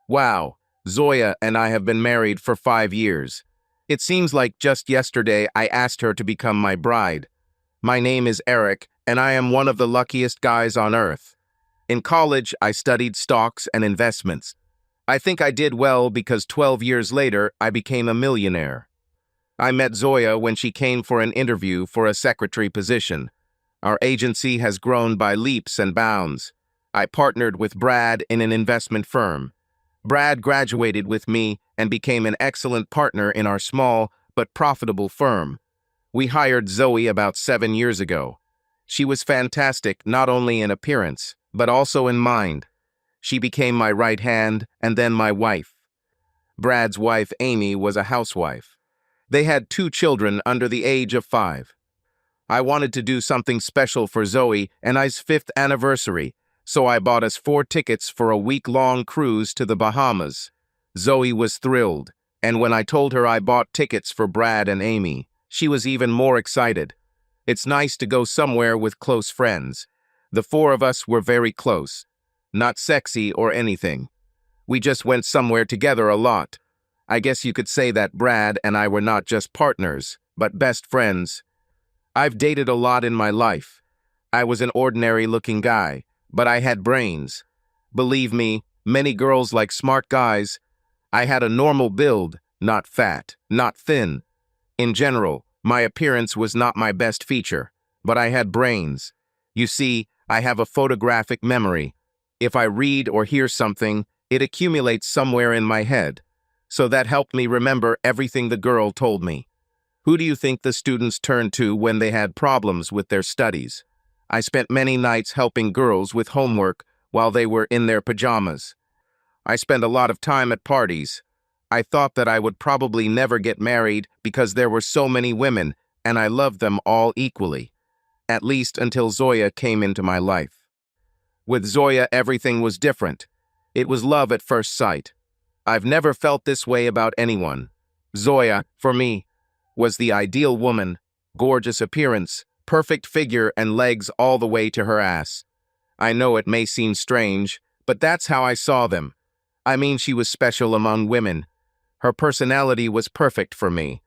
Wow, Zoya and I have been married for 5 years. It seems like just yesterday I asked her to become my bride. My name is Eric, and I am one of the luckiest guys on earth. In college, I studied stocks and investments. I think I did well because 12 years later, I became a millionaire. I met Zoya when she came for an interview for a secretary position. Our agency has grown by leaps and bounds. I partnered with Brad in an investment firm. Brad graduated with me and became an excellent partner in our small but profitable firm. We hired Zoe about 7 years ago. She was fantastic not only in appearance, but also in mind. She became my right hand and then my wife. Brad's wife, Amy, was a housewife. They had 2 children under the age of 5. I wanted to do something special for Zoe and I's 5th anniversary, so I bought us 4 tickets for a week-long cruise to the Bahamas. Zoe was thrilled, and when I told her I bought tickets for Brad and Amy, she was even more excited. It's nice to go somewhere with close friends. The 4 of us were very close. Not sexy or anything. We just went somewhere together a lot. I guess you could say that Brad and I were not just partners, but best friends. I've dated a lot in my life. I was an ordinary-looking guy, but I had brains. Believe me, many girls like smart guys. I had a normal build, not fat, not thin. In general, my appearance was not my best feature, but I had brains. You see, I have a photographic memory. If I read or hear something, it accumulates somewhere in my head. So that helped me remember everything the girl told me. Who do you think the students turned to when they had problems with their studies? I spent many nights helping girls with homework while they were in their pajamas. I spent a lot of time at parties. I thought that I would probably never get married because there were so many women, and I loved them all equally. At least until Zoya came into my life. With Zoya, everything was different. It was love at first sight. I've never felt this way about anyone. Zoya, for me, was the ideal woman, gorgeous appearance, perfect figure and legs all the way to her ass. I know it may seem strange, but that's how I saw them. I mean, she was special among women. Her personality was perfect for me.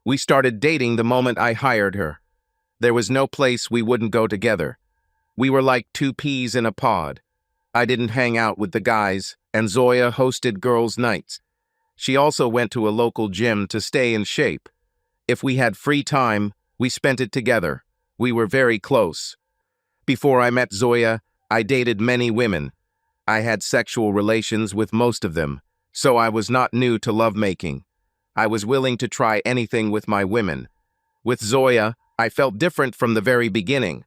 We started dating the moment I hired her. There was no place we wouldn't go together. We were like 2 peas in a pod. I didn't hang out with the guys, and Zoya hosted girls' nights. She also went to a local gym to stay in shape. If we had free time, we spent it together. We were very close. Before I met Zoya, I dated many women. I had sexual relations with most of them, so I was not new to lovemaking. I was willing to try anything with my women. With Zoya, I felt different from the very beginning.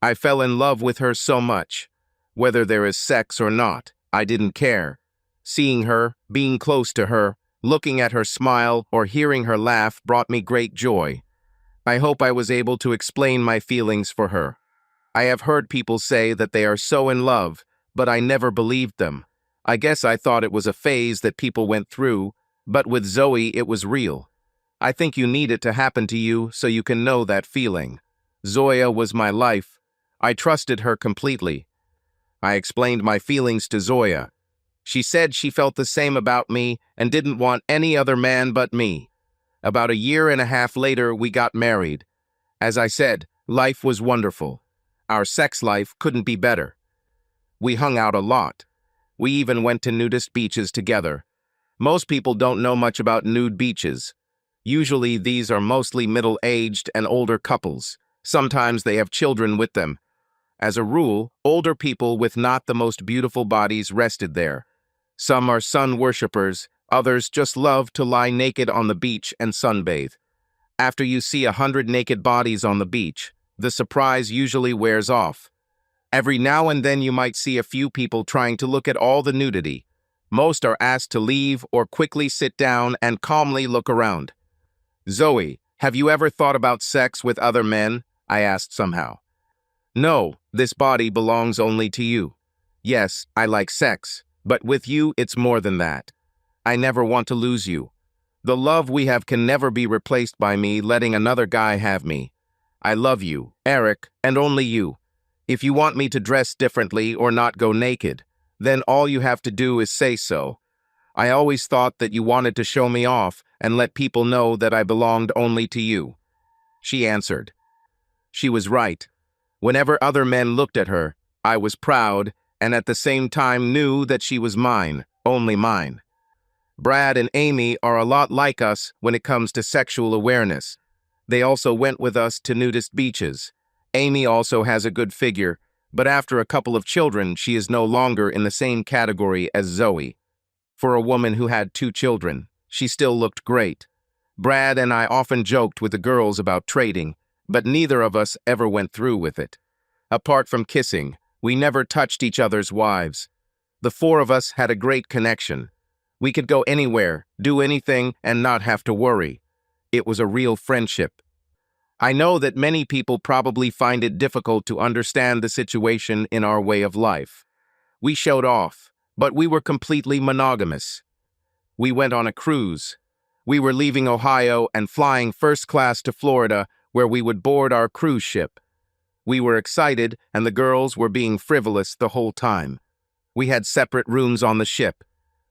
I fell in love with her so much. Whether there is sex or not, I didn't care. Seeing her, being close to her, looking at her smile or hearing her laugh brought me great joy. I hope I was able to explain my feelings for her. I have heard people say that they are so in love, but I never believed them. I guess I thought it was a phase that people went through, but with Zoe it was real. I think you need it to happen to you so you can know that feeling. Zoya was my life. I trusted her completely. I explained my feelings to Zoya. She said she felt the same about me and didn't want any other man but me. About 1.5 years later, we got married. As I said, life was wonderful. Our sex life couldn't be better. We hung out a lot. We even went to nudist beaches together. Most people don't know much about nude beaches. Usually these are mostly middle-aged and older couples. Sometimes they have children with them. As a rule, older people with not the most beautiful bodies rested there. Some are sun worshippers, others just love to lie naked on the beach and sunbathe. After you see 100 naked bodies on the beach, the surprise usually wears off. Every now and then you might see a few people trying to look at all the nudity. Most are asked to leave or quickly sit down and calmly look around. Zoe, have you ever thought about sex with other men? I asked somehow. No, this body belongs only to you. Yes, I like sex, but with you it's more than that. I never want to lose you. The love we have can never be replaced by me letting another guy have me. I love you, Eric, and only you. If you want me to dress differently or not go naked, then all you have to do is say so. I always thought that you wanted to show me off and let people know that I belonged only to you." She answered. She was right. Whenever other men looked at her, I was proud and at the same time knew that she was mine, only mine. Brad and Amy are a lot like us when it comes to sexual awareness. They also went with us to nudist beaches. Amy also has a good figure, but after a couple of children, she is no longer in the same category as Zoe. For a woman who had 2 children, she still looked great. Brad and I often joked with the girls about trading, but neither of us ever went through with it. Apart from kissing, we never touched each other's wives. The 4 of us had a great connection. We could go anywhere, do anything, and not have to worry. It was a real friendship. I know that many people probably find it difficult to understand the situation in our way of life. We showed off, but we were completely monogamous. We went on a cruise. We were leaving Ohio and flying first class to Florida, where we would board our cruise ship. We were excited, and the girls were being frivolous the whole time. We had separate rooms on the ship.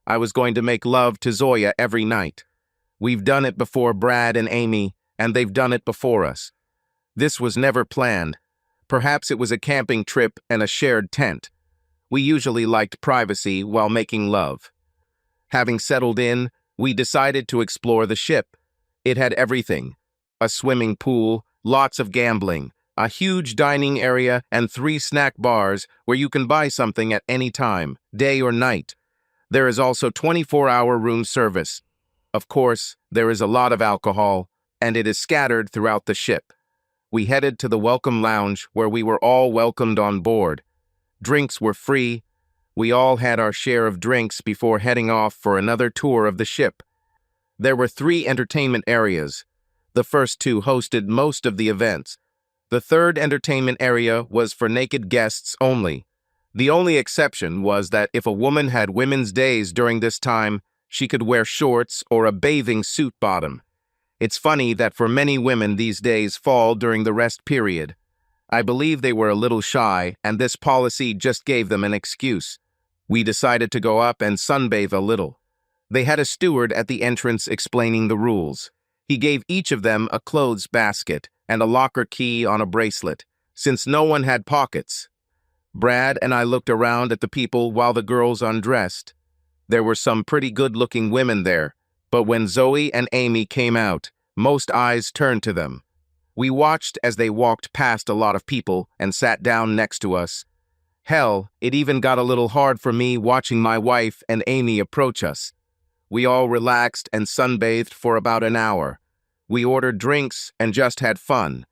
I was going to make love to Zoya every night. We've done it before Brad and Amy, and they've done it before us. This was never planned. Perhaps it was a camping trip and a shared tent. We usually liked privacy while making love. Having settled in, we decided to explore the ship. It had everything: a swimming pool, lots of gambling, a huge dining area, and 3 snack bars where you can buy something at any time, day or night. There is also 24-hour room service. Of course, there is a lot of alcohol, and it is scattered throughout the ship. We headed to the welcome lounge where we were all welcomed on board. Drinks were free. We all had our share of drinks before heading off for another tour of the ship. There were 3 entertainment areas. The first 2 hosted most of the events. The third entertainment area was for naked guests only. The only exception was that if a woman had women's days during this time, she could wear shorts or a bathing suit bottom. It's funny that for many women these days fall during the rest period. I believe they were a little shy, and this policy just gave them an excuse. We decided to go up and sunbathe a little. They had a steward at the entrance explaining the rules. He gave each of them a clothes basket and a locker key on a bracelet, since no one had pockets. Brad and I looked around at the people while the girls undressed. There were some pretty good-looking women there, but when Zoe and Amy came out, most eyes turned to them. We watched as they walked past a lot of people and sat down next to us. Hell, it even got a little hard for me watching my wife and Amy approach us. We all relaxed and sunbathed for about an hour. We ordered drinks and just had fun.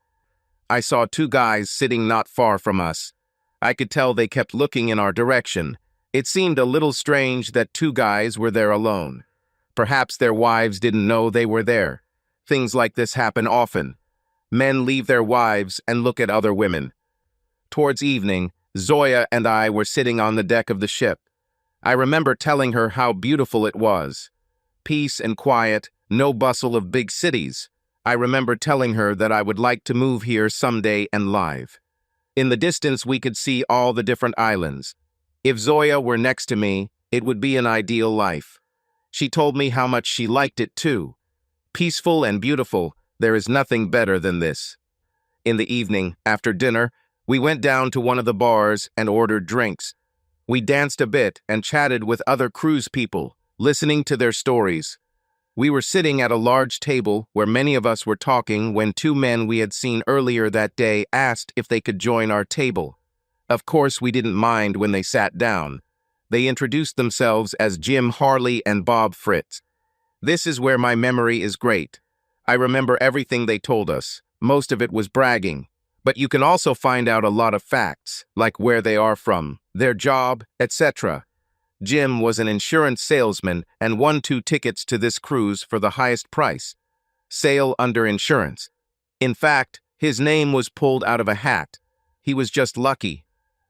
I saw 2 guys sitting not far from us. I could tell they kept looking in our direction. It seemed a little strange that 2 guys were there alone. Perhaps their wives didn't know they were there. Things like this happen often. Men leave their wives and look at other women. Towards evening, Zoya and I were sitting on the deck of the ship. I remember telling her how beautiful it was. Peace and quiet, no bustle of big cities. I remember telling her that I would like to move here someday and live. In the distance, we could see all the different islands. If Zoya were next to me, it would be an ideal life. She told me how much she liked it too. Peaceful and beautiful, there is nothing better than this. In the evening, after dinner, we went down to one of the bars and ordered drinks. We danced a bit and chatted with other cruise people, listening to their stories. We were sitting at a large table where many of us were talking when 2 men we had seen earlier that day asked if they could join our table. Of course, we didn't mind when they sat down. They introduced themselves as Jim Harley and Bob Fritz. This is where my memory is great. I remember everything they told us. Most of it was bragging. But you can also find out a lot of facts, like where they are from, their job, etc. Jim was an insurance salesman and won 2 tickets to this cruise for the highest price. Sail under insurance. In fact, his name was pulled out of a hat. He was just lucky.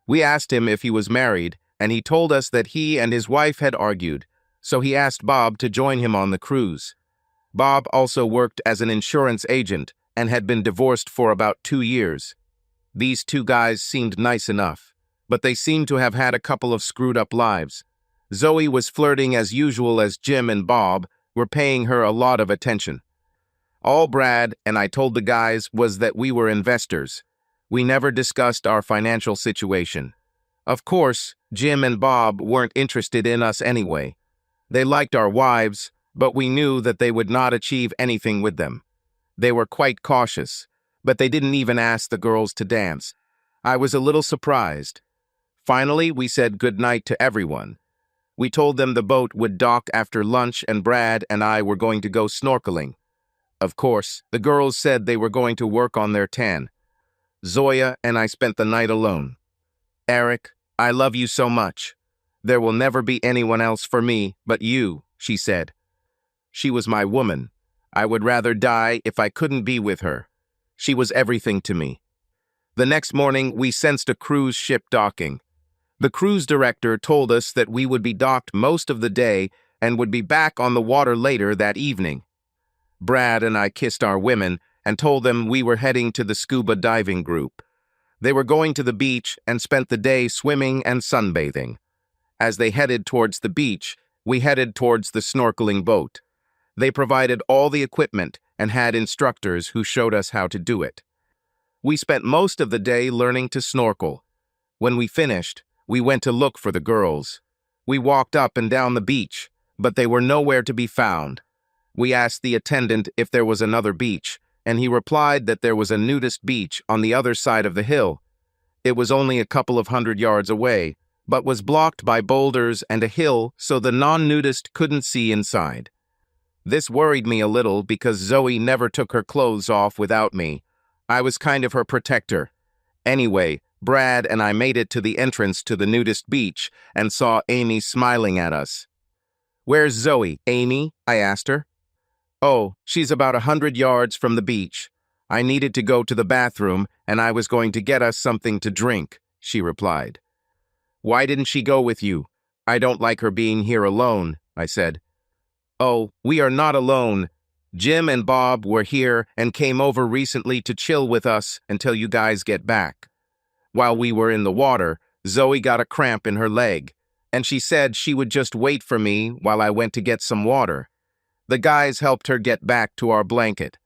We asked him if he was married, and he told us that he and his wife had argued, so he asked Bob to join him on the cruise. Bob also worked as an insurance agent and had been divorced for about 2 years. These 2 guys seemed nice enough, but they seemed to have had a couple of screwed-up lives. Zoe was flirting as usual as Jim and Bob were paying her a lot of attention. All Brad and I told the guys was that we were investors. We never discussed our financial situation. Of course, Jim and Bob weren't interested in us anyway. They liked our wives, but we knew that they would not achieve anything with them. They were quite cautious, but they didn't even ask the girls to dance. I was a little surprised. Finally, we said goodnight to everyone. We told them the boat would dock after lunch and Brad and I were going to go snorkeling. Of course, the girls said they were going to work on their tan. Zoya and I spent the night alone. "Eric, I love you so much. There will never be anyone else for me but you," she said. She was my woman. I would rather die if I couldn't be with her. She was everything to me. The next morning, we sensed a cruise ship docking. The cruise director told us that we would be docked most of the day and would be back on the water later that evening. Brad and I kissed our women and told them we were heading to the scuba diving group. They were going to the beach and spent the day swimming and sunbathing. As they headed towards the beach, we headed towards the snorkeling boat. They provided all the equipment and had instructors who showed us how to do it. We spent most of the day learning to snorkel. When we finished, we went to look for the girls. We walked up and down the beach, but they were nowhere to be found. We asked the attendant if there was another beach, and he replied that there was a nudist beach on the other side of the hill. It was only a couple of 100 yards away, but was blocked by boulders and a hill so the non-nudist couldn't see inside. This worried me a little because Zoe never took her clothes off without me. I was kind of her protector. Anyway, Brad and I made it to the entrance to the nudist beach and saw Amy smiling at us. "Where's Zoe, Amy?" I asked her. "Oh, she's about 100 yards from the beach. I needed to go to the bathroom and I was going to get us something to drink," she replied. "Why didn't she go with you? I don't like her being here alone," I said. "Oh, we are not alone. Jim and Bob were here and came over recently to chill with us until you guys get back. While we were in the water, Zoe got a cramp in her leg, and she said she would just wait for me while I went to get some water. The guys helped her get back to our blanket.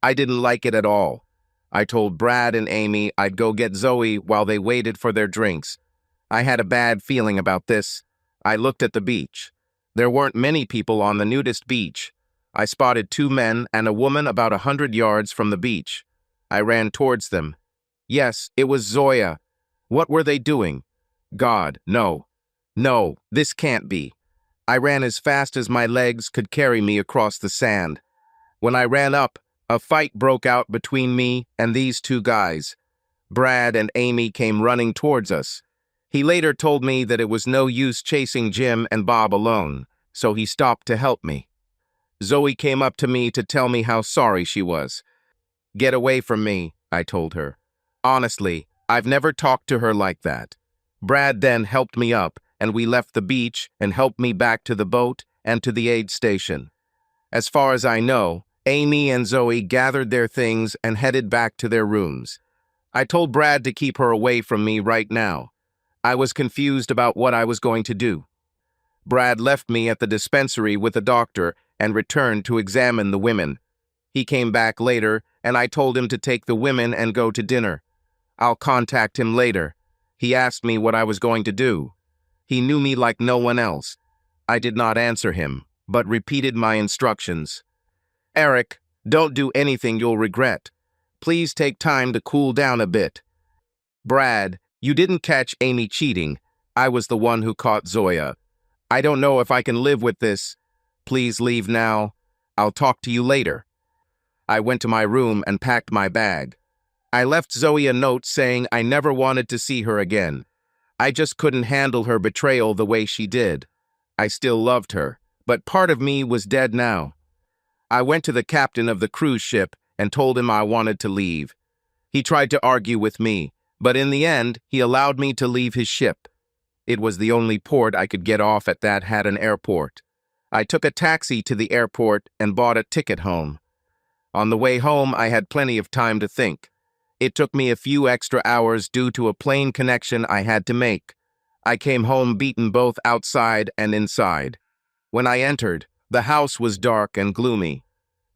I didn't like it at all. I told Brad and Amy I'd go get Zoe while they waited for their drinks. I had a bad feeling about this. I looked at the beach. There weren't many people on the nudist beach. I spotted 2 men and a woman about 100 yards from the beach. I ran towards them. Yes, it was Zoya. What were they doing? God, no. No, this can't be. I ran as fast as my legs could carry me across the sand. When I ran up, a fight broke out between me and these 2 guys. Brad and Amy came running towards us. He later told me that it was no use chasing Jim and Bob alone, so he stopped to help me. Zoe came up to me to tell me how sorry she was. "Get away from me," I told her. Honestly, I've never talked to her like that. Brad then helped me up, and we left the beach and helped me back to the boat and to the aid station. As far as I know, Amy and Zoe gathered their things and headed back to their rooms. I told Brad to keep her away from me right now. I was confused about what I was going to do. Brad left me at the dispensary with the doctor and returned to examine the women. He came back later, and I told him to take the women and go to dinner. I'll contact him later. He asked me what I was going to do. He knew me like no one else. I did not answer him, but repeated my instructions. "Eric, don't do anything you'll regret. Please take time to cool down a bit. Brad, you didn't catch Amy cheating. I was the one who caught Zoya. I don't know if I can live with this. Please leave now. I'll talk to you later." I went to my room and packed my bag. I left Zoe a note saying I never wanted to see her again. I just couldn't handle her betrayal the way she did. I still loved her, but part of me was dead now. I went to the captain of the cruise ship and told him I wanted to leave. He tried to argue with me, but in the end, he allowed me to leave his ship. It was the only port I could get off at that had an airport. I took a taxi to the airport and bought a ticket home. On the way home, I had plenty of time to think. It took me a few extra hours due to a plane connection I had to make. I came home beaten both outside and inside. When I entered, the house was dark and gloomy.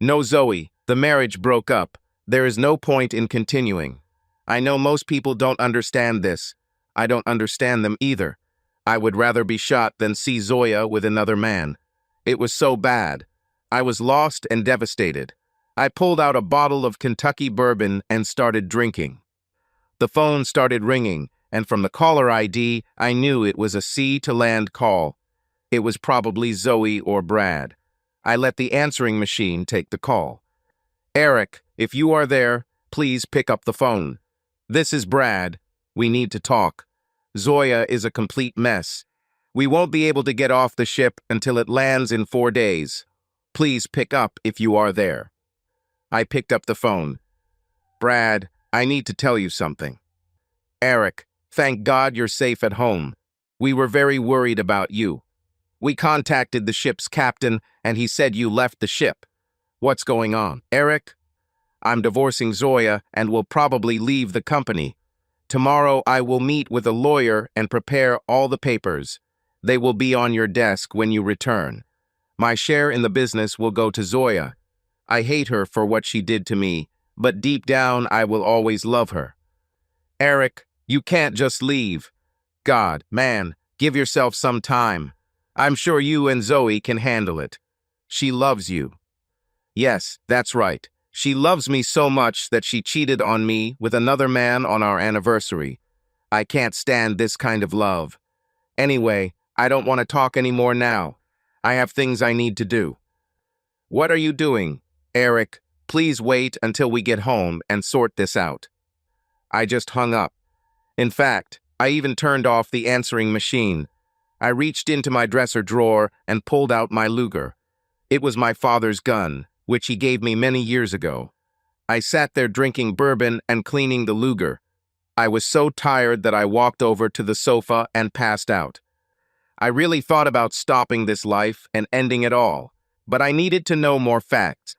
No, Zoe, the marriage broke up. There is no point in continuing. I know most people don't understand this. I don't understand them either. I would rather be shot than see Zoya with another man. It was so bad. I was lost and devastated. I pulled out a bottle of Kentucky bourbon and started drinking. The phone started ringing, and from the caller ID, I knew it was a sea-to-land call. It was probably Zoe or Brad. I let the answering machine take the call. Eric, if you are there, please pick up the phone. This is Brad. We need to talk. Zoya is a complete mess. We won't be able to get off the ship until it lands in 4 days. Please pick up if you are there. I picked up the phone. Brad, I need to tell you something. Eric, thank God you're safe at home. We were very worried about you. We contacted the ship's captain, and he said you left the ship. What's going on? Eric, I'm divorcing Zoya and will probably leave the company. Tomorrow I will meet with a lawyer and prepare all the papers. They will be on your desk when you return. My share in the business will go to Zoya. I hate her for what she did to me, but deep down I will always love her. Eric, you can't just leave. God, man, give yourself some time. I'm sure you and Zoe can handle it. She loves you. Yes, that's right. She loves me so much that she cheated on me with another man on our anniversary. I can't stand this kind of love. Anyway, I don't want to talk anymore now. I have things I need to do. What are you doing? Eric, please wait until we get home and sort this out. I just hung up. In fact, I even turned off the answering machine. I reached into my dresser drawer and pulled out my Luger. It was my father's gun, which he gave me many years ago. I sat there drinking bourbon and cleaning the Luger. I was so tired that I walked over to the sofa and passed out. I really thought about stopping this life and ending it all, but I needed to know more facts.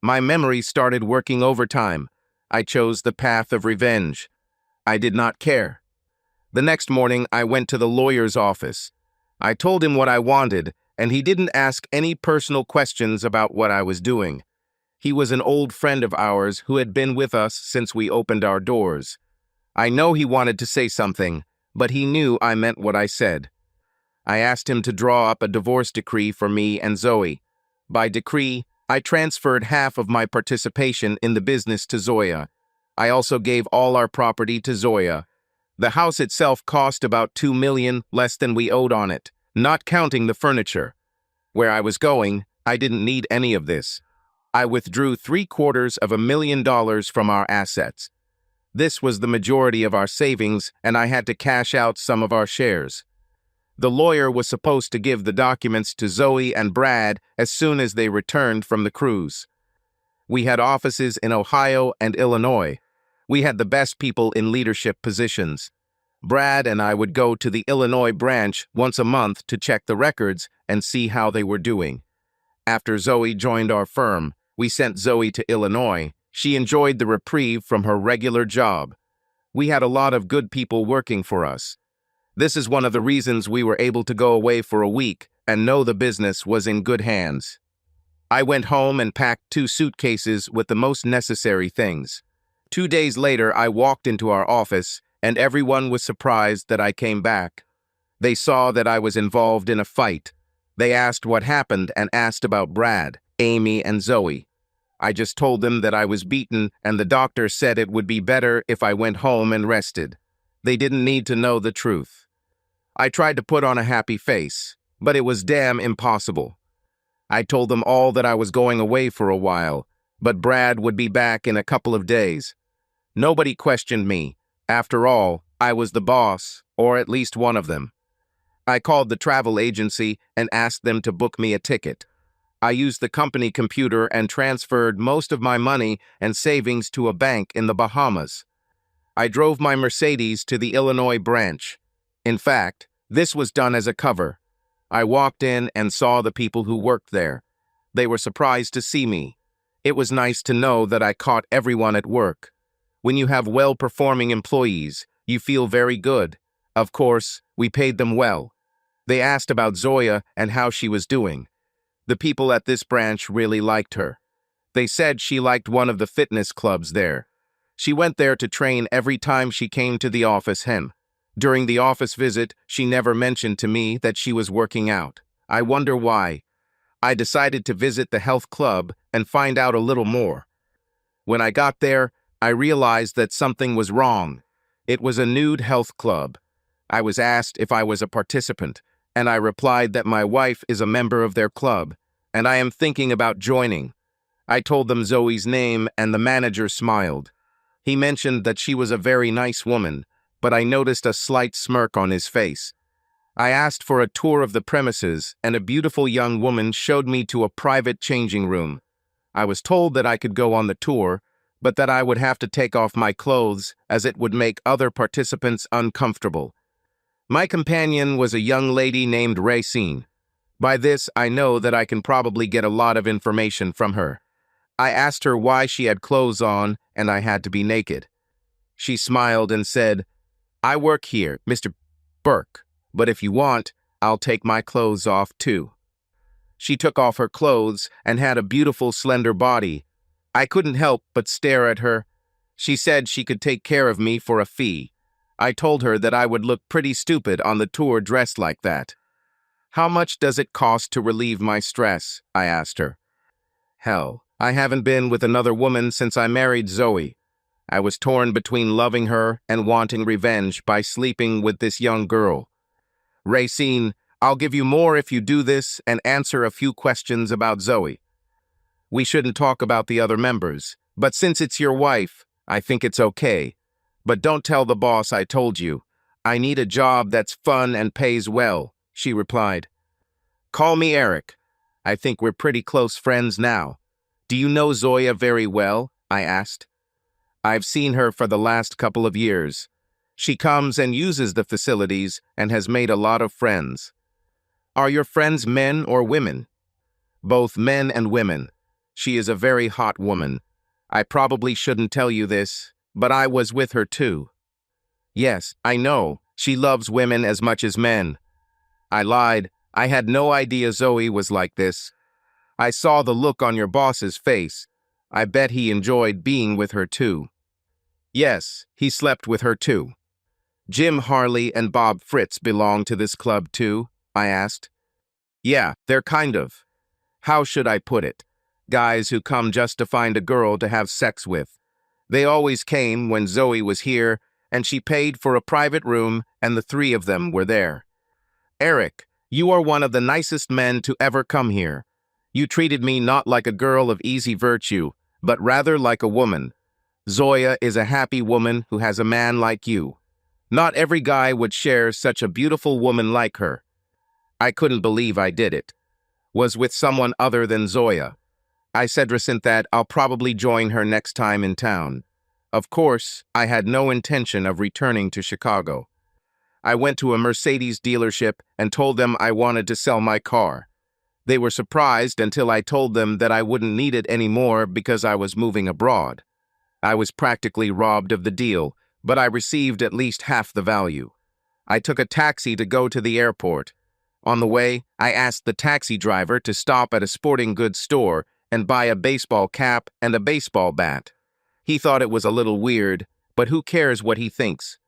My memory started working overtime. I chose the path of revenge. I did not care. The next morning, I went to the lawyer's office. I told him what I wanted, and he didn't ask any personal questions about what I was doing. He was an old friend of ours who had been with us since we opened our doors. I know he wanted to say something, but he knew I meant what I said. I asked him to draw up a divorce decree for me and Zoe. By decree, I transferred half of my participation in the business to Zoya. I also gave all our property to Zoya. The house itself cost about $2 million less than we owed on it, not counting the furniture. Where I was going, I didn't need any of this. I withdrew $750,000 from our assets. This was the majority of our savings, and I had to cash out some of our shares. The lawyer was supposed to give the documents to Zoe and Brad as soon as they returned from the cruise. We had offices in Ohio and Illinois. We had the best people in leadership positions. Brad and I would go to the Illinois branch once a month to check the records and see how they were doing. After Zoe joined our firm, we sent Zoe to Illinois. She enjoyed the reprieve from her regular job. We had a lot of good people working for us. This is one of the reasons we were able to go away for a week and know the business was in good hands. I went home and packed 2 suitcases with the most necessary things. 2 days later, I walked into our office, and everyone was surprised that I came back. They saw that I was involved in a fight. They asked what happened and asked about Brad, Amy, and Zoe. I just told them that I was beaten, and the doctor said it would be better if I went home and rested. They didn't need to know the truth. I tried to put on a happy face, but it was damn impossible. I told them all that I was going away for a while, but Brad would be back in a couple of days. Nobody questioned me. After all, I was the boss, or at least one of them. I called the travel agency and asked them to book me a ticket. I used the company computer and transferred most of my money and savings to a bank in the Bahamas. I drove my Mercedes to the Illinois branch. In fact, this was done as a cover. I walked in and saw the people who worked there. They were surprised to see me. It was nice to know that I caught everyone at work. When you have well-performing employees, you feel very good. Of course, we paid them well. They asked about Zoya and how she was doing. The people at this branch really liked her. They said she liked one of the fitness clubs there. She went there to train every time she came to the office. During the office visit, she never mentioned to me that she was working out. I wonder why. I decided to visit the health club and find out a little more. When I got there, I realized that something was wrong. It was a nude health club. I was asked if I was a participant, and I replied that my wife is a member of their club, and I am thinking about joining. I told them Zoe's name, and the manager smiled. He mentioned that she was a very nice woman, but I noticed a slight smirk on his face. I asked for a tour of the premises, and a beautiful young woman showed me to a private changing room. I was told that I could go on the tour, but that I would have to take off my clothes as it would make other participants uncomfortable. My companion was a young lady named Racine. By this, I know that I can probably get a lot of information from her. I asked her why she had clothes on and I had to be naked. She smiled and said, "I work here, Mr. Burke, but if you want, I'll take my clothes off too." She took off her clothes and had a beautiful, slender body. I couldn't help but stare at her. She said she could take care of me for a fee. I told her that I would look pretty stupid on the tour dressed like that. "How much does it cost to relieve my stress?" I asked her. Hell, I haven't been with another woman since I married Zoe. I was torn between loving her and wanting revenge by sleeping with this young girl. "Racine, I'll give you more if you do this and answer a few questions about Zoe. We shouldn't talk about the other members, but since it's your wife, I think it's okay. But don't tell the boss I told you. I need a job that's fun and pays well," she replied. "Call me Eric. I think we're pretty close friends now. Do you know Zoya very well?" I asked. "I've seen her for the last couple of years. She comes and uses the facilities and has made a lot of friends." "Are your friends men or women?" "Both men and women. She is a very hot woman. I probably shouldn't tell you this, but I was with her too." "Yes, I know. She loves women as much as men." I lied. I had no idea Zoe was like this. "I saw the look on your boss's face. I bet he enjoyed being with her too." "Yes, he slept with her too." "Jim Harley and Bob Fritz belong to this club too?" I asked. "Yeah, they're kind of, how should I put it, guys who come just to find a girl to have sex with. They always came when Zoe was here, and she paid for a private room, and the three of them were there." "Eric, you are one of the nicest men to ever come here. You treated me not like a girl of easy virtue, but rather like a woman. Zoya is a happy woman who has a man like you. Not every guy would share such a beautiful woman like her." I couldn't believe I did it. Was with someone other than Zoya. I said Racine that I'll probably join her next time in town. Of course, I had no intention of returning to Chicago. I went to a Mercedes dealership and told them I wanted to sell my car. They were surprised until I told them that I wouldn't need it anymore because I was moving abroad. I was practically robbed of the deal, but I received at least half the value. I took a taxi to go to the airport. On the way, I asked the taxi driver to stop at a sporting goods store and buy a baseball cap and a baseball bat. He thought it was a little weird, but who cares what he thinks?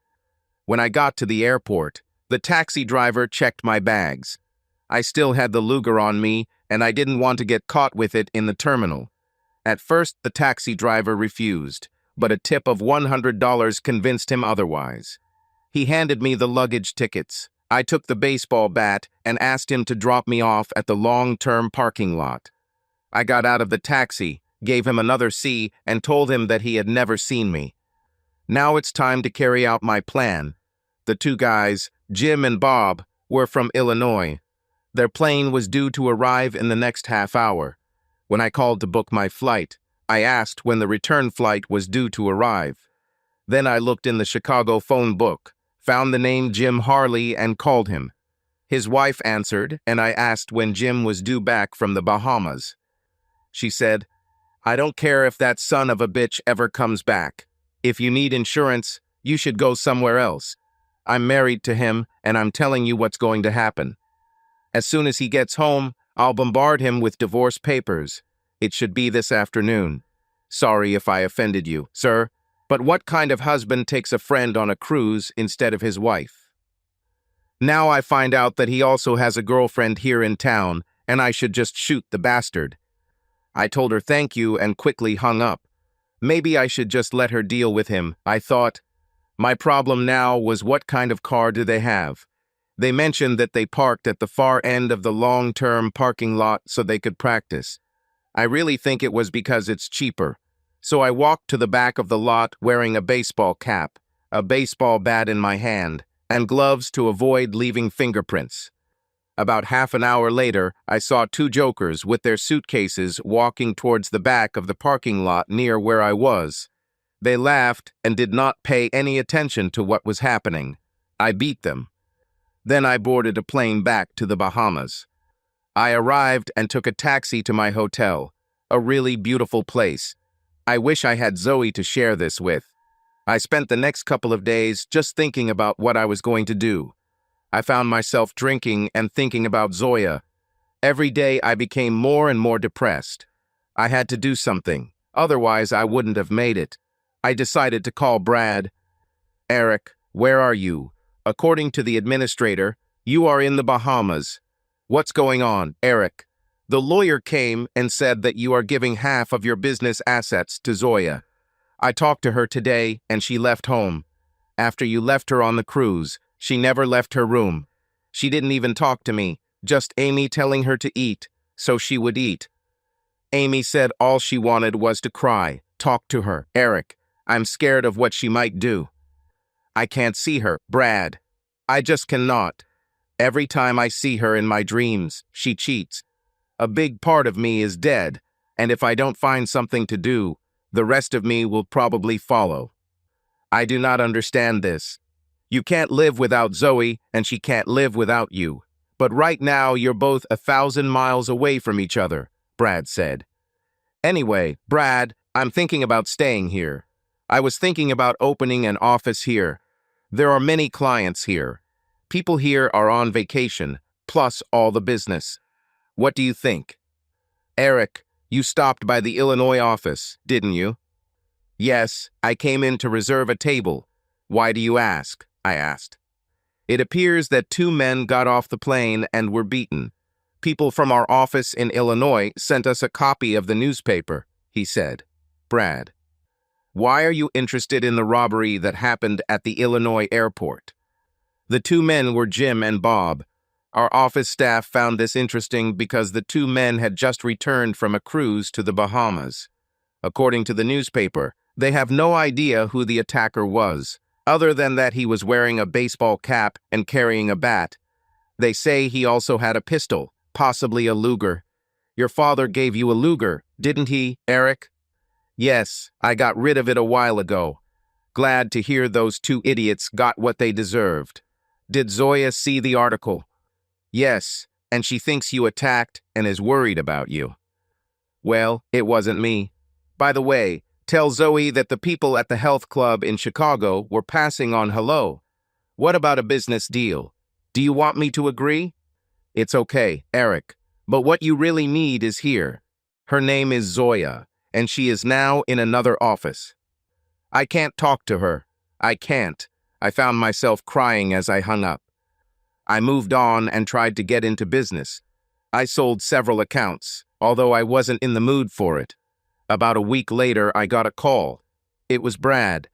When I got to the airport, the taxi driver checked my bags. I still had the Luger on me, and I didn't want to get caught with it in the terminal. At first, the taxi driver refused, but a tip of $100 convinced him otherwise. He handed me the luggage tickets. I took the baseball bat and asked him to drop me off at the long-term parking lot. I got out of the taxi, gave him another C, and told him that he had never seen me. Now it's time to carry out my plan. The two guys, Jim and Bob, were from Illinois. Their plane was due to arrive in the next half hour. When I called to book my flight, I asked when the return flight was due to arrive. Then I looked in the Chicago phone book, found the name Jim Harley, and called him. His wife answered, and I asked when Jim was due back from the Bahamas. She said, "I don't care if that son of a bitch ever comes back. If you need insurance, you should go somewhere else." I'm married to him, and I'm telling you what's going to happen. As soon as he gets home, I'll bombard him with divorce papers. It should be this afternoon. Sorry if I offended you, sir, but what kind of husband takes a friend on a cruise instead of his wife? Now I find out that he also has a girlfriend here in town, and I should just shoot the bastard. I told her thank you and quickly hung up. Maybe I should just let her deal with him, I thought. My problem now was what kind of car do they have? They mentioned that they parked at the far end of the long-term parking lot so they could practice. I really think it was because it's cheaper. So I walked to the back of the lot wearing a baseball cap, a baseball bat in my hand, and gloves to avoid leaving fingerprints. About half an hour later, I saw two jokers with their suitcases walking towards the back of the parking lot near where I was. They laughed and did not pay any attention to what was happening. I beat them. Then I boarded a plane back to the Bahamas. I arrived and took a taxi to my hotel, a really beautiful place. I wish I had Zoe to share this with. I spent the next couple of days just thinking about what I was going to do. I found myself drinking and thinking about Zoya. Every day I became more and more depressed. I had to do something, otherwise I wouldn't have made it. I decided to call Brad. Eric, where are you? According to the administrator, you are in the Bahamas. What's going on, Eric? The lawyer came and said that you are giving half of your business assets to Zoya. I talked to her today and she left home. After you left her on the cruise, she never left her room. She didn't even talk to me, just Amy telling her to eat, so she would eat. Amy said all she wanted was to cry. Talk to her, Eric. I'm scared of what she might do. I can't see her, Brad. I just cannot. Every time I see her in my dreams, she cheats. A big part of me is dead, and if I don't find something to do, the rest of me will probably follow. I do not understand this. You can't live without Zoe, and she can't live without you. But right now, you're both 1,000 miles away from each other, Brad said. Anyway, Brad, I'm thinking about staying here. I was thinking about opening an office here. There are many clients here. People here are on vacation, plus all the business. What do you think? Eric, you stopped by the Illinois office, didn't you? Yes, I came in to reserve a table. Why do you ask? I asked. It appears that two men got off the plane and were beaten. People from our office in Illinois sent us a copy of the newspaper, he said. Brad. Why are you interested in the robbery that happened at the Illinois airport? The two men were Jim and Bob. Our office staff found this interesting because the two men had just returned from a cruise to the Bahamas. According to the newspaper, they have no idea who the attacker was, other than that he was wearing a baseball cap and carrying a bat. They say he also had a pistol, possibly a Luger. Your father gave you a Luger, didn't he, Eric? Yes, I got rid of it a while ago. Glad to hear those two idiots got what they deserved. Did Zoya see the article? Yes, and she thinks you attacked and is worried about you. Well, it wasn't me. By the way, tell Zoe that the people at the health club in Chicago were passing on hello. What about a business deal? Do you want me to agree? It's okay, Eric, but what you really need is here. Her name is Zoya, and she is now in another office. I can't talk to her. I can't. I found myself crying as I hung up. I moved on and tried to get into business. I sold several accounts, although I wasn't in the mood for it. About a week later, I got a call. It was Brad.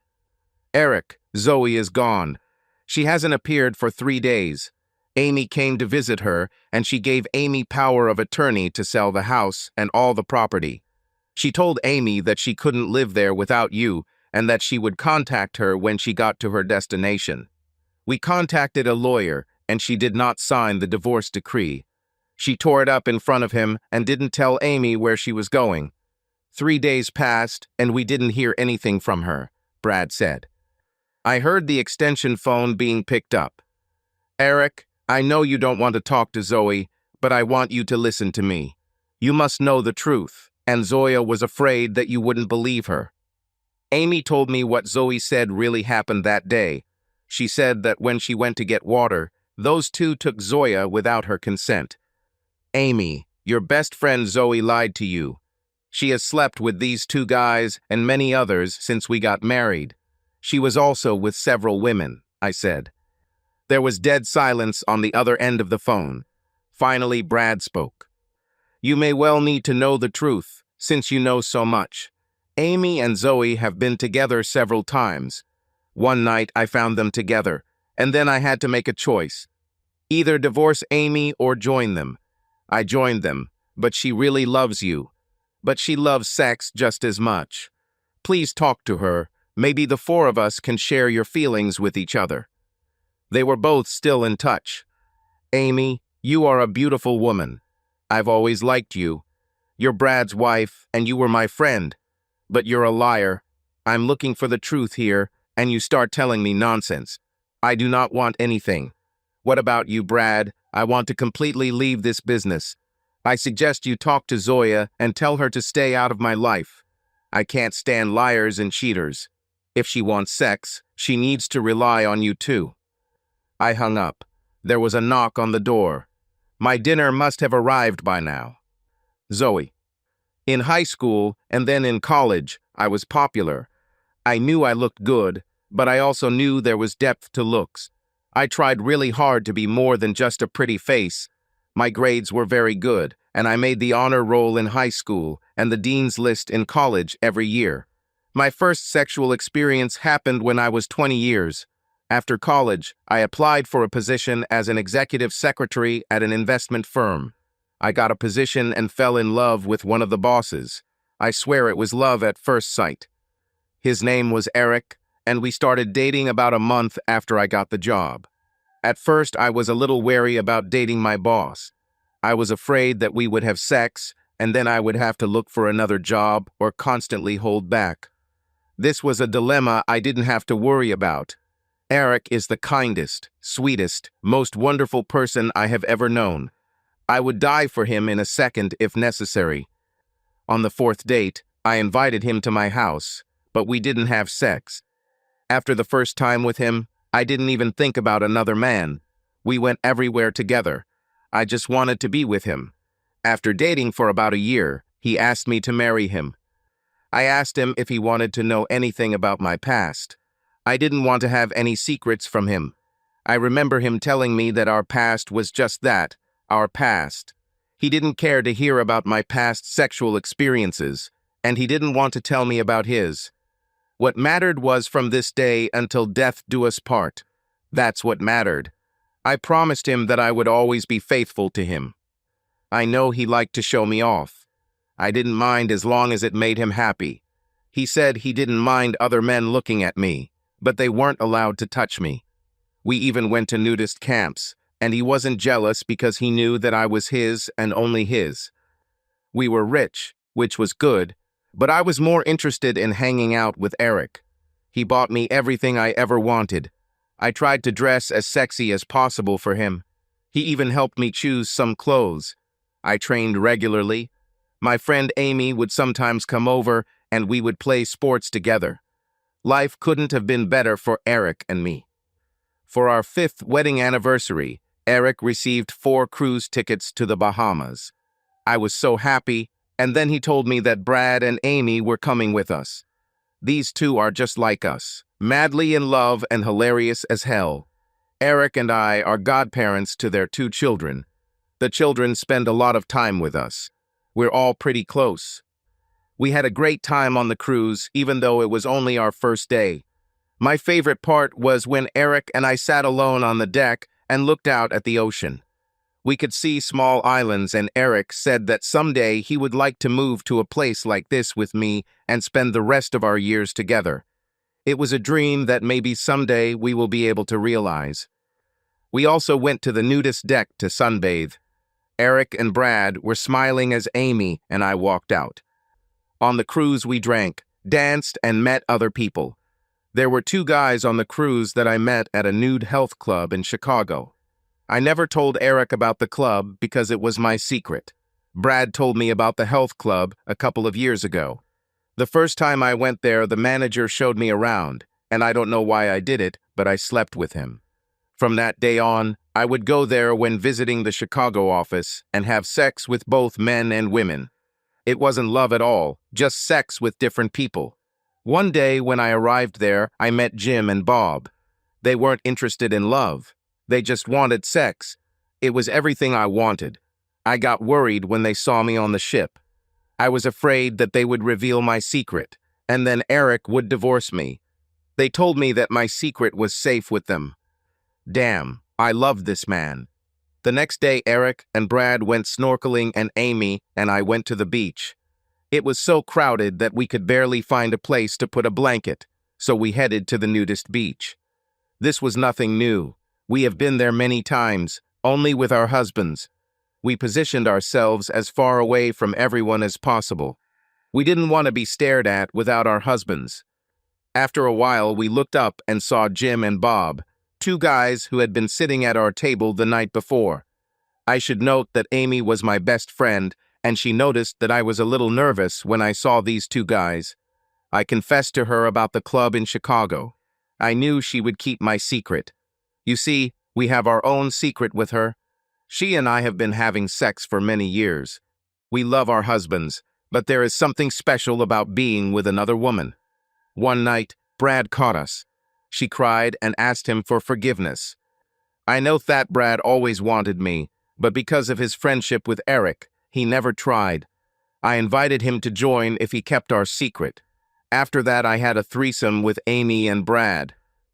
Eric, Zoe is gone. She hasn't appeared for 3 days. Amy came to visit her, and she gave Amy power of attorney to sell the house and all the property. She told Amy that she couldn't live there without you and that she would contact her when she got to her destination. We contacted a lawyer, and she did not sign the divorce decree. She tore it up in front of him and didn't tell Amy where she was going. 3 days passed, and we didn't hear anything from her, Brad said. I heard the extension phone being picked up. Eric, I know you don't want to talk to Zoe, but I want you to listen to me. You must know the truth, and Zoya was afraid that you wouldn't believe her. Amy told me what Zoe said really happened that day. She said that when she went to get water, those two took Zoya without her consent. Amy, your best friend Zoe lied to you. She has slept with these two guys and many others since we got married. She was also with several women, I said. There was dead silence on the other end of the phone. Finally, Brad spoke. You may well need to know the truth, since you know so much. Amy and Zoe have been together several times. One night I found them together, and then I had to make a choice. Either divorce Amy or join them. I joined them, but she really loves you. But she loves sex just as much. Please talk to her. Maybe the four of us can share your feelings with each other. They were both still in touch. Amy, you are a beautiful woman. I've always liked you. You're Brad's wife, and you were my friend. But you're a liar. I'm looking for the truth here, and you start telling me nonsense. I do not want anything. What about you, Brad? I want to completely leave this business. I suggest you talk to Zoya and tell her to stay out of my life. I can't stand liars and cheaters. If she wants sex, she needs to rely on you too. I hung up. There was a knock on the door. My dinner must have arrived by now. Zoe. In high school and then in college, I was popular. I knew I looked good, but I also knew there was depth to looks. I tried really hard to be more than just a pretty face. My grades were very good, and I made the honor roll in high school and the dean's list in college every year. My first sexual experience happened when I was 20 years. After college, I applied for a position as an executive secretary at an investment firm. I got a position and fell in love with one of the bosses. I swear it was love at first sight. His name was Eric, and we started dating about a month after I got the job. At first, I was a little wary about dating my boss. I was afraid that we would have sex, and then I would have to look for another job or constantly hold back. This was a dilemma I didn't have to worry about. Eric is the kindest, sweetest, most wonderful person I have ever known. I would die for him in a second if necessary. On the fourth date, I invited him to my house, but we didn't have sex. After the first time with him, I didn't even think about another man. We went everywhere together. I just wanted to be with him. After dating for about a year, he asked me to marry him. I asked him if he wanted to know anything about my past. I didn't want to have any secrets from him. I remember him telling me that our past was just that, our past. He didn't care to hear about my past sexual experiences, and he didn't want to tell me about his. What mattered was from this day until death do us part. That's what mattered. I promised him that I would always be faithful to him. I know he liked to show me off. I didn't mind as long as it made him happy. He said he didn't mind other men looking at me, but they weren't allowed to touch me. We even went to nudist camps, and he wasn't jealous because he knew that I was his and only his. We were rich, which was good, but I was more interested in hanging out with Eric. He bought me everything I ever wanted. I tried to dress as sexy as possible for him. He even helped me choose some clothes. I trained regularly. My friend Amy would sometimes come over, and we would play sports together. Life couldn't have been better for Eric and me. For our 5th wedding anniversary, Eric received 4 cruise tickets to the Bahamas. I was so happy, and then he told me that Brad and Amy were coming with us. These two are just like us, madly in love and hilarious as hell. Eric and I are godparents to their 2 children. The children spend a lot of time with us. We're all pretty close. We had a great time on the cruise, even though it was only our first day. My favorite part was when Eric and I sat alone on the deck and looked out at the ocean. We could see small islands, and Eric said that someday he would like to move to a place like this with me and spend the rest of our years together. It was a dream that maybe someday we will be able to realize. We also went to the nudist deck to sunbathe. Eric and Brad were smiling as Amy and I walked out. On the cruise we drank, danced, and met other people. There were 2 guys on the cruise that I met at a nude health club in Chicago. I never told Eric about the club because it was my secret. Brad told me about the health club a couple of years ago. The first time I went there, the manager showed me around, and I don't know why I did it, but I slept with him. From that day on, I would go there when visiting the Chicago office and have sex with both men and women. It wasn't love at all, just sex with different people. One day when I arrived there, I met Jim and Bob. They weren't interested in love. They just wanted sex. It was everything I wanted. I got worried when they saw me on the ship. I was afraid that they would reveal my secret, and then Eric would divorce me. They told me that my secret was safe with them. Damn, I loved this man. The next day, Eric and Brad went snorkeling and Amy and I went to the beach. It was so crowded that we could barely find a place to put a blanket, so we headed to the nudist beach. This was nothing new. We have been there many times, only with our husbands. We positioned ourselves as far away from everyone as possible. We didn't want to be stared at without our husbands. After a while, we looked up and saw Jim and Bob, two guys who had been sitting at our table the night before. I should note that Amy was my best friend, and she noticed that I was a little nervous when I saw these two guys. I confessed to her about the club in Chicago. I knew she would keep my secret. You see, we have our own secret with her. She and I have been having sex for many years. We love our husbands, but there is something special about being with another woman. One night, Brad caught us. She cried and asked him for forgiveness. I know that Brad always wanted me, but because of his friendship with Eric, he never tried. I invited him to join if he kept our secret. After that, I had a threesome with Amy and Brad.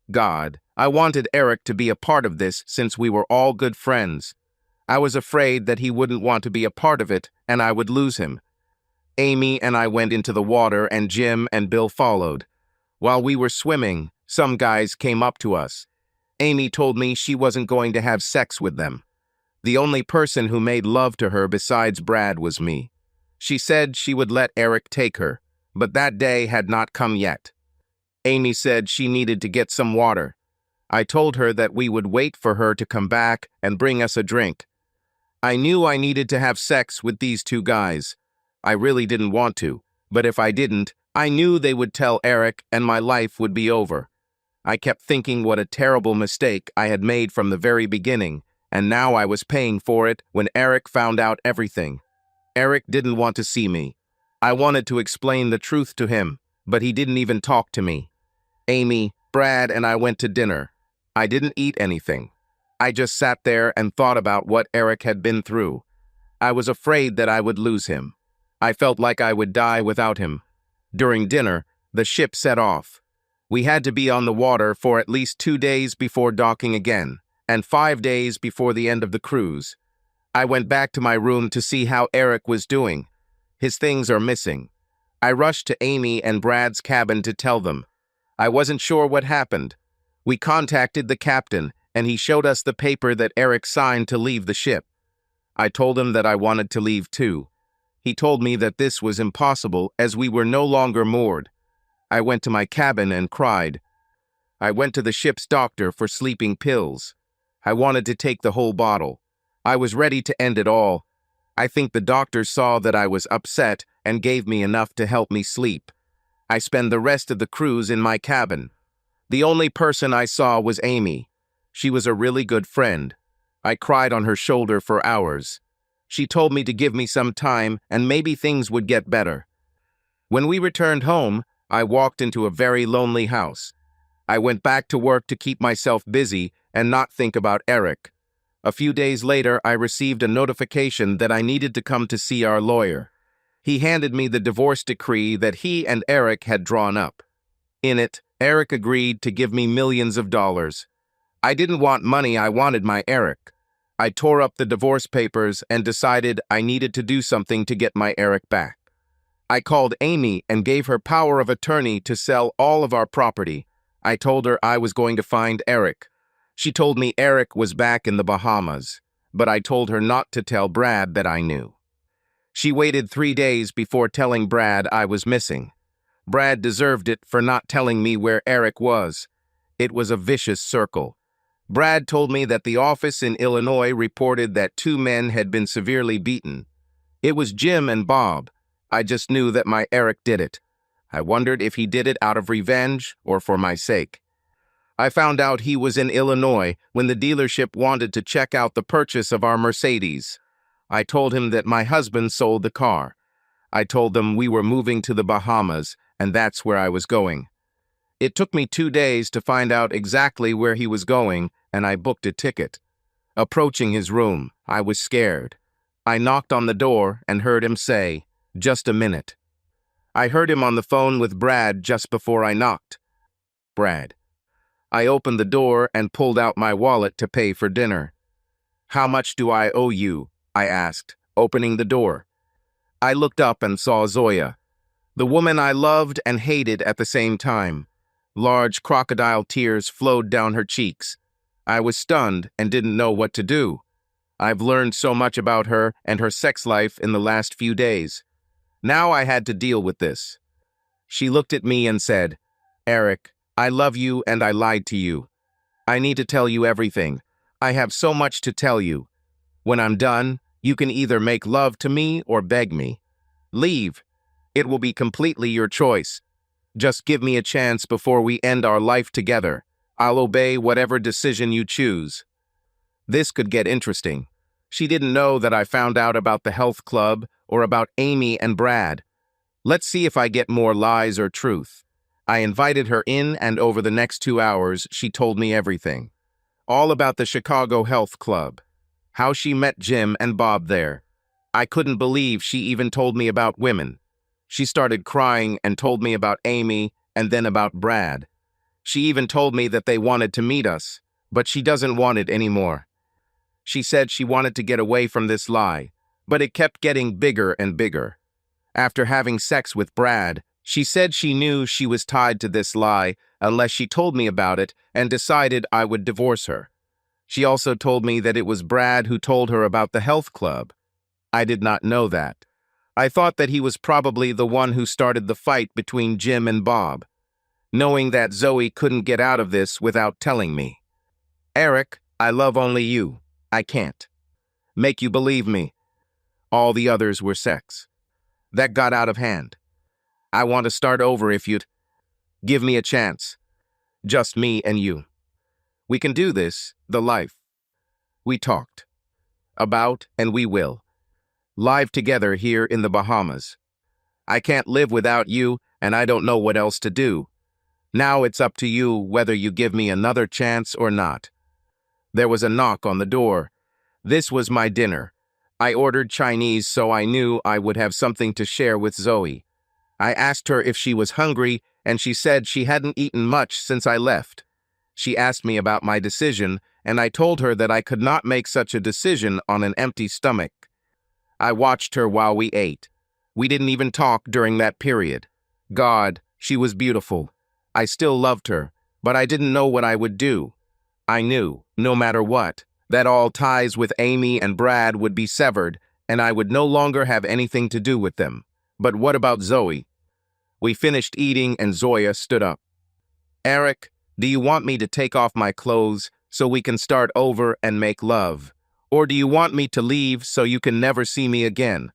God, I wanted Eric to be a part of this since we were all good friends. I was afraid that he wouldn't want to be a part of it and I would lose him. Amy and I went into the water and Jim and Bill followed. While we were swimming, some guys came up to us. Amy told me she wasn't going to have sex with them. The only person who made love to her besides Brad was me. She said she would let Eric take her, but that day had not come yet. Amy said she needed to get some water. I told her that we would wait for her to come back and bring us a drink. I knew I needed to have sex with these two guys. I really didn't want to, but if I didn't, I knew they would tell Eric and my life would be over. I kept thinking what a terrible mistake I had made from the very beginning, and now I was paying for it when Eric found out everything. Eric didn't want to see me. I wanted to explain the truth to him, but he didn't even talk to me. Amy, Brad, and I went to dinner. I didn't eat anything. I just sat there and thought about what Eric had been through. I was afraid that I would lose him. I felt like I would die without him. During dinner, the ship set off. We had to be on the water for at least 2 days before docking again, and 5 days before the end of the cruise. I went back to my room to see how Eric was doing. His things are missing. I rushed to Amy and Brad's cabin to tell them. I wasn't sure what happened. We contacted the captain, and he showed us the paper that Eric signed to leave the ship. I told him that I wanted to leave too. He told me that this was impossible as we were no longer moored. I went to my cabin and cried. I went to the ship's doctor for sleeping pills. I wanted to take the whole bottle. I was ready to end it all. I think the doctor saw that I was upset and gave me enough to help me sleep. I spent the rest of the cruise in my cabin. The only person I saw was Amy. She was a really good friend. I cried on her shoulder for hours. She told me to give me some time and maybe things would get better. When we returned home, I walked into a very lonely house. I went back to work to keep myself busy and not think about Eric. A few days later, I received a notification that I needed to come to see our lawyer. He handed me the divorce decree that he and Eric had drawn up. In it, Eric agreed to give me millions of dollars. I didn't want money, I wanted my Eric. I tore up the divorce papers and decided I needed to do something to get my Eric back. I called Amy and gave her power of attorney to sell all of our property. I told her I was going to find Eric. She told me Eric was back in the Bahamas, but I told her not to tell Brad that I knew. She waited 3 days before telling Brad I was missing. Brad deserved it for not telling me where Eric was. It was a vicious circle. Brad told me that the office in Illinois reported that 2 men had been severely beaten. It was Jim and Bob. I just knew that my Eric did it. I wondered if he did it out of revenge or for my sake. I found out he was in Illinois when the dealership wanted to check out the purchase of our Mercedes. I told him that my husband sold the car. I told them we were moving to the Bahamas, and that's where I was going. It took me 2 days to find out exactly where he was going, and I booked a ticket. Approaching his room, I was scared. I knocked on the door and heard him say, "Just a minute." I heard him on the phone with Brad just before I knocked. Brad. I opened the door and pulled out my wallet to pay for dinner. "How much do I owe you?" I asked, opening the door. I looked up and saw Zoya, the woman I loved and hated at the same time. Large crocodile tears flowed down her cheeks. I was stunned and didn't know what to do. I've learned so much about her and her sex life in the last few days. Now I had to deal with this. She looked at me and said, "Eric, I love you and I lied to you. I need to tell you everything. I have so much to tell you. When I'm done, you can either make love to me or beg me. Leave. It will be completely your choice. Just give me a chance before we end our life together. I'll obey whatever decision you choose." This could get interesting. She didn't know that I found out about the health club or about Amy and Brad. Let's see if I get more lies or truth. I invited her in, and over the next 2 hours, she told me everything. All about the Chicago Health Club. How she met Jim and Bob there. I couldn't believe she even told me about women. She started crying and told me about Amy and then about Brad. She even told me that they wanted to meet us, but she doesn't want it anymore. She said she wanted to get away from this lie, but it kept getting bigger and bigger. After having sex with Brad, she said she knew she was tied to this lie unless she told me about it and decided I would divorce her. She also told me that it was Brad who told her about the health club. I did not know that. I thought that he was probably the one who started the fight between Jim and Bob, knowing that Zoe couldn't get out of this without telling me. "Eric, I love only you. I can't make you believe me. All the others were sex. That got out of hand. I want to start over if you'd give me a chance. Just me and you. We can do this, the life we talked about, and we will. Live together here in the Bahamas. I can't live without you, and I don't know what else to do. Now it's up to you whether you give me another chance or not." There was a knock on the door. This was my dinner. I ordered Chinese, so I knew I would have something to share with Zoe. I asked her if she was hungry, and she said she hadn't eaten much since I left. She asked me about my decision, and I told her that I could not make such a decision on an empty stomach. I watched her while we ate. We didn't even talk during that period. God, she was beautiful. I still loved her, but I didn't know what I would do. I knew, no matter what, that all ties with Amy and Brad would be severed, and I would no longer have anything to do with them. But what about Zoe? We finished eating and Zoya stood up. "Eric, do you want me to take off my clothes so we can start over and make love? Or do you want me to leave so you can never see me again?"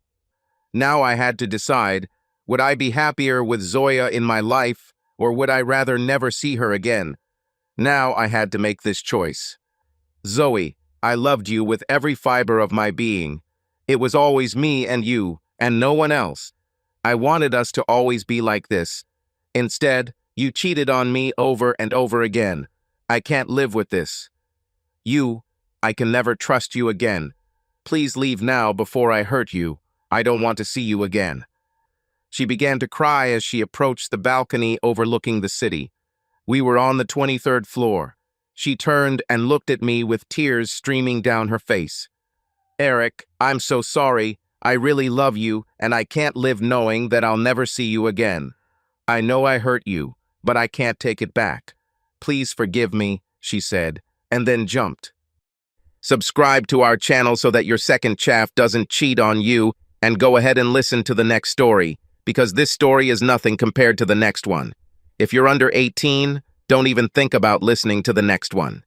Now I had to decide, would I be happier with Zoya in my life, or would I rather never see her again? Now I had to make this choice. "Zoe, I loved you with every fiber of my being. It was always me and you, and no one else. I wanted us to always be like this. Instead, you cheated on me over and over again. I can't live with this. I can never trust you again. Please leave now before I hurt you. I don't want to see you again." She began to cry as she approached the balcony overlooking the city. We were on the 23rd floor. She turned and looked at me with tears streaming down her face. "Eric, I'm so sorry. I really love you, and I can't live knowing that I'll never see you again. I know I hurt you, but I can't take it back. Please forgive me," she said, and then jumped. Subscribe to our channel so that your second chaff doesn't cheat on you, and go ahead and listen to the next story, because this story is nothing compared to the next one. If you're under 18, don't even think about listening to the next one.